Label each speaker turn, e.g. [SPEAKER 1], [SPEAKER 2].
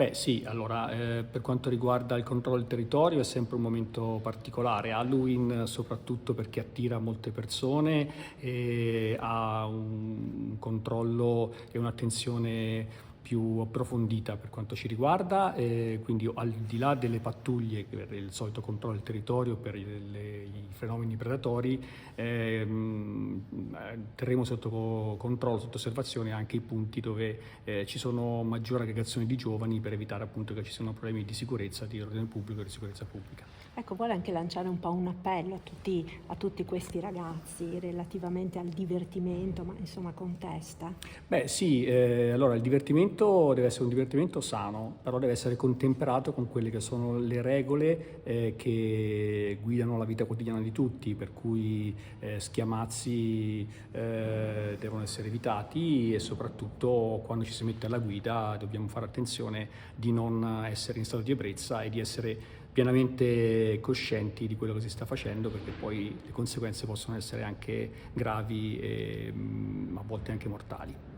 [SPEAKER 1] Beh sì, allora per quanto riguarda il controllo del territorio è sempre un momento particolare, Halloween soprattutto perché attira molte persone e ha un controllo e un'attenzione più approfondita per quanto ci riguarda, e quindi al di là delle pattuglie per il solito controllo del territorio, per i fenomeni predatori, terremo sotto controllo, sotto osservazione anche i punti dove ci sono maggiore aggregazione di giovani per evitare appunto che ci siano problemi di sicurezza, di ordine pubblico e di sicurezza pubblica.
[SPEAKER 2] Ecco, vuole anche lanciare un po' un appello a tutti questi ragazzi relativamente al divertimento, ma insomma con testa.
[SPEAKER 1] Beh sì, allora il divertimento deve essere un divertimento sano, però deve essere contemperato con quelle che sono le regole che guidano la vita quotidiana di tutti, per cui schiamazzi devono essere evitati e soprattutto quando ci si mette alla guida dobbiamo fare attenzione di non essere in stato di ebbrezza e di essere pienamente coscienti di quello che si sta facendo, perché poi le conseguenze possono essere anche gravi e a volte anche mortali.